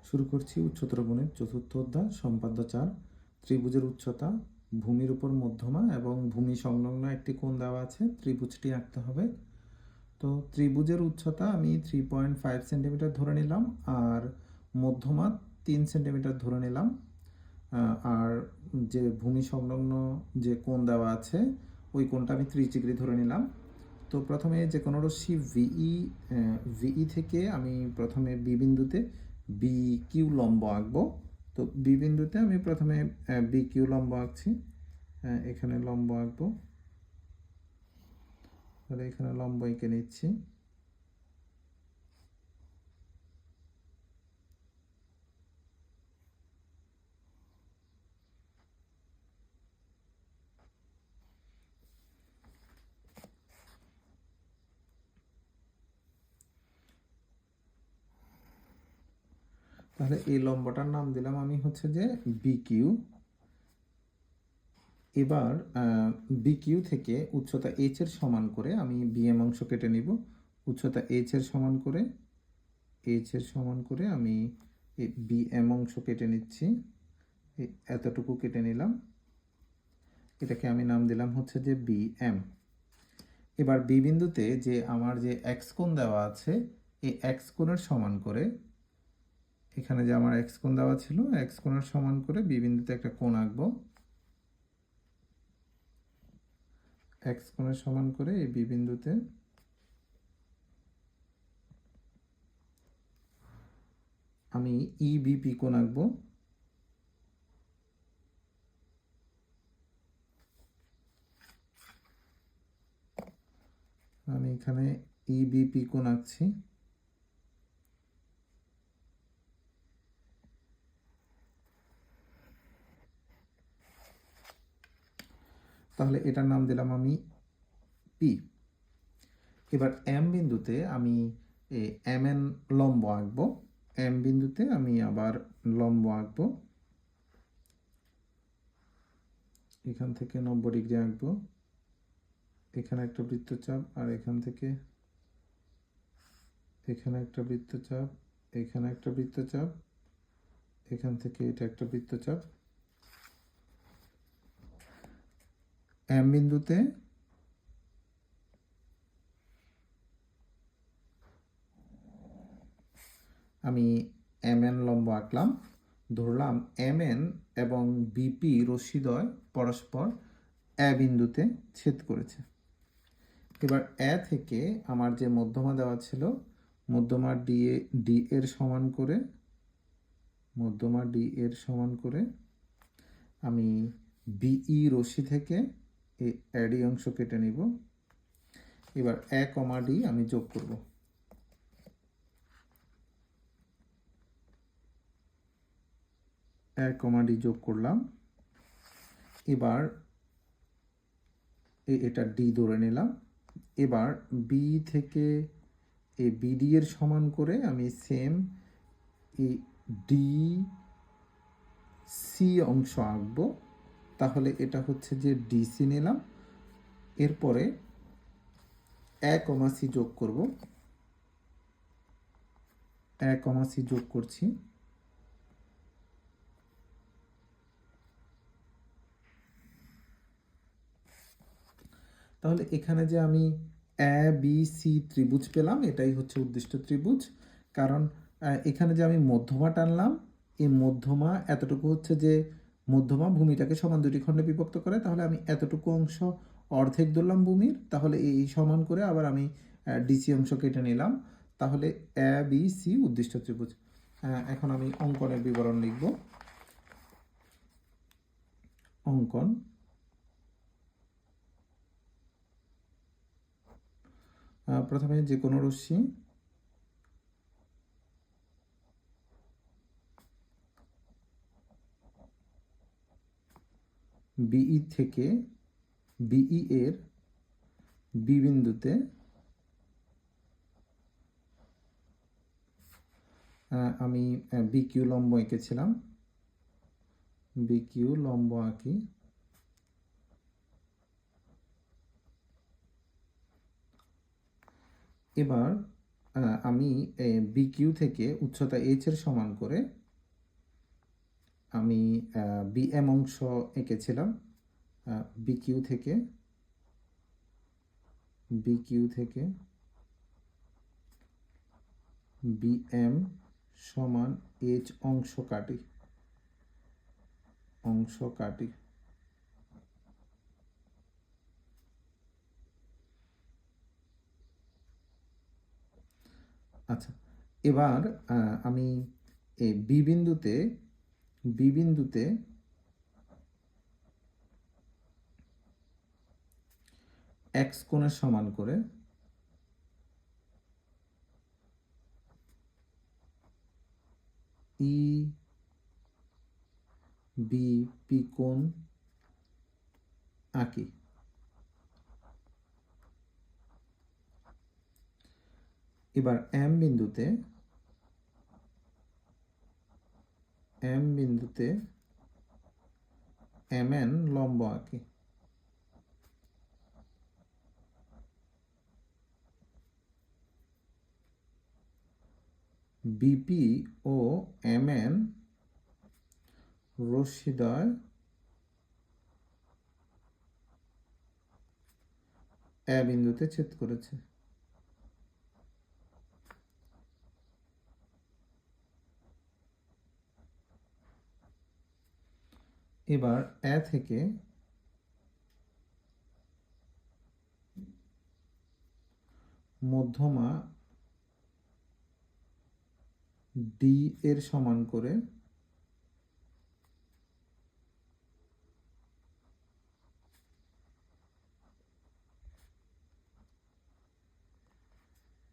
শুরু করছি উচ্চতর গণিত চতুর্থ অধ্যায় সম্পাদ্য 4। ত্রিভুজের উচ্চতা, ভূমির উপর মধ্যমা এবং ভূমি সংলগ্ন একটি কোণ দেওয়া আছে, ত্রিভুজটি আঁকতে হবে। তো ত্রিভুজের উচ্চতা আমি 3.5 সেন্টিমিটার ধরে নিলাম, আর মধ্যমা 3 সেন্টিমিটার ধরে নিলাম। আর যে ভূমি সংলগ্ন যে কোণ দেওয়া আছে ওই কোণটা আমি 30 ডিগ্রি ধরে নিলাম। তো প্রথমে যে কোনো রশ্মি ভিই থেকে আমি প্রথমে বি বিন্দুতে বি কিউ লম্ব আঁকবো। তো বি বিন্দুতে আমি প্রথমে বি কিউ লম্ব আঁকছি। এখানে লম্ব আঁকবো, তাহলে এখানে লম্ব এঁকে নিচ্ছি। তাহলে এই লম্বটার নাম দিলাম আমি হচ্ছে যে বি কিউ। এবার বি কিউ থেকে উচ্চতা এইচ এর সমান করে আমি বি এম অংশ কেটে নিব। উচ্চতা এইচ এর সমান করে আমি বি এম অংশ কেটে নিচ্ছি। এতটুকু কেটে নিলাম, এটাকে আমি নাম দিলাম হচ্ছে যে বি এম। এবার বি বিন্দুতে যে আমার যে এক্স কোণ দেওয়া আছে, এই এক্স কোণের সমান করে, এখানে যে আমার এক্স কোণ দেওয়া ছিল, এক্স কোণের সমান করে বি বিন্দুতে একটা কোণ আঁকবো। এক্স কোণের সমান করে এই বি বিন্দুতে আমি ইবিপি কোণ আঁকবো। আমি এখানে ইবিপি কোণ আঁকছি। তাহলে এটার নাম দিলাম আমি পি। এবার এম বিন্দুতে আমি এম এন লম্ব আঁকবো। এম বিন্দুতে আমি আবার লম্ব আঁকবো, এখান থেকে 90 ডিগ্রি আঁকবো। এখানে একটা বৃত্তচাপ, আর এখান থেকে এখানে একটা বৃত্তচাপ, এখানে একটা বৃত্তচাপ, এখান থেকে এটা একটা বৃত্তচাপ। এম বিন্দুতে আমি এম এন লম্ব আঁকলাম। ধরলাম এম এন এবং বিপি রশ্মিদ্বয় পরস্পর এ বিন্দুতে ছেদ করেছে। এবার এ থেকে আমার যে মধ্যমা দেওয়া ছিল, মধ্যমা ডি এর সমান করে আমি বিই রশ্মি থেকে এই এডি অংশ কেটে নিব। এবার এ কমা ডি আমি যোগ করব। এ কমা ডি যোগ করলাম। এবার এটা ডি ধরে নিলাম। এবার বি থেকে এই বিডি এর সমান করে আমি সেম এই ডি সি অংশ আঁকবো। তাহলে এটা হচ্ছে যে ডিসি নিলাম। এরপরে এ কমা সি যোগ করব। এ কমা সি যোগ করছি। তাহলে এখানে যে আমি এ বি সি ত্রিভুজ পেলাম, এটাই হচ্ছে উদ্দিষ্ট ত্রিভুজ। কারণ এখানে যে আমি মধ্যমা টানলাম, এই মধ্যমা এতটুকু হচ্ছে যে মধ্যমা ভূমিটাকে সমান দুটি খণ্ডে বিভক্ত করে, তাহলে আমি এতটুকু অংশ অর্ধেক ধরলাম ভূমির। তাহলে এই সমান করে আবার আমি ডিসি অংশ কেটে নিলাম। তাহলে এ বি সি উদ্দিষ্ট ত্রিভুজ। এখন আমি অঙ্কনের বিবরণ লিখব। অঙ্কন। প্রথমে যে কোনো রশ্মি বিই থেকে বিই এর বি বিন্দুতে আমি বি কিউ লম্ব এঁকেছিলাম, বি কিউ লম্ব আঁকি। এবার আমি বিকিউ থেকে উচ্চতা এইচ এর সমান করে আমি বিএম অংশ এঁকেছিলাম। বিকিউ থেকে বিএম সমান এইচ অংশ কাটি। আচ্ছা, এবার আমি এই বি বিন্দুতে এক্স কোণের সমান করে ই বি পি কোণ আঁকি। এবার এম বিন্দুতে এম এন লম্ব আঁকি। বিপি ও এম এন রশ্মিদ্বয় এ বিন্দুতে ছেদ করেছে। এবার এ থেকে মধ্যমা ডি এর সমান করে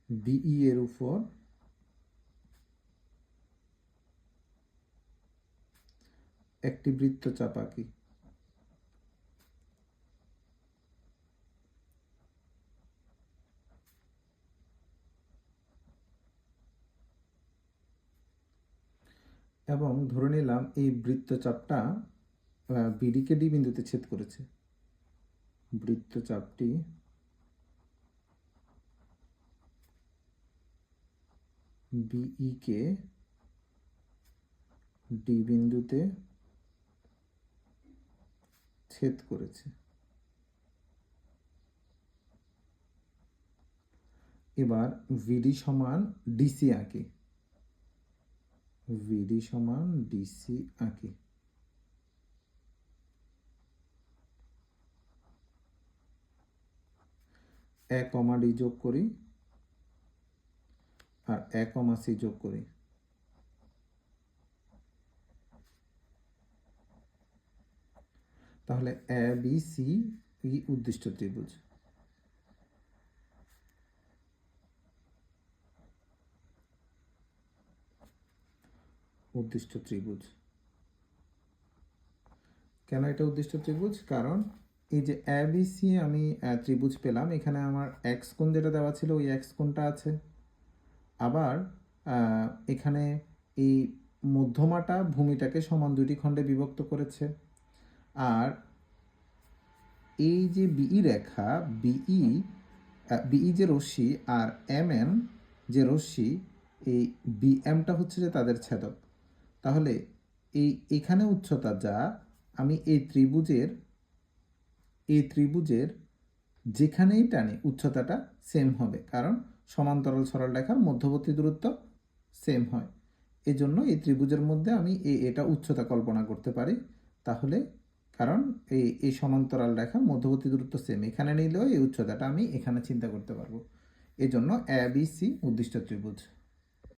বিই এর উপর একটি বৃত্তচাপ আঁকি। এবং ধরে নিলাম এই বৃত্তচাপটা বিডিকে ডি বিন্দুতে ছেদ করেছে। বৃত্তচাপটি বিই কে ডি বিন্দুতে ছেদ করেছে। এবার ভিডি সমান ডিসি আঁকি। এ কমা ডি যোগ করি আর এ কমা সি যোগ করি। তাহলে এ বি সি উদ্দিষ্ট ত্রিভুজ। কেন এটা উদ্দিষ্ট ত্রিভুজ? কারণ এই যে এ বি সি আমি ত্রিভুজ পেলাম, এখানে আমার এক্স কোণ যেটা দেওয়া ছিল ওই এক্স কোণটা আছে। আবার এখানে এই মধ্যমাটা ভূমিটাকে সমান দুইটি খণ্ডে বিভক্ত করেছে। আর এই যে বিই রেখা, বিই যে রশ্মি আর এম এন যে রশ্মি, এই বিএমটা হচ্ছে যে তাদের ছেদক। তাহলে এখানে উচ্চতা যা, আমি এই ত্রিভুজের যেখানেই টানি উচ্চতাটা সেম হবে, কারণ সমান্তরাল সরল রেখার মধ্যবর্তী দূরত্ব সেম হয়। এজন্য এই ত্রিভুজের মধ্যে আমি এটা উচ্চতা কল্পনা করতে পারি। তাহলে কারণ এই সমান্তরাল রেখার মধ্যবর্তী দূরত্ব সেম, এখানে নিলেও এই উচ্চতাটা আমি এখানে চিন্তা করতে পারবো। এজন্য এ বি সি উদ্দিষ্ট ত্রিভুজ।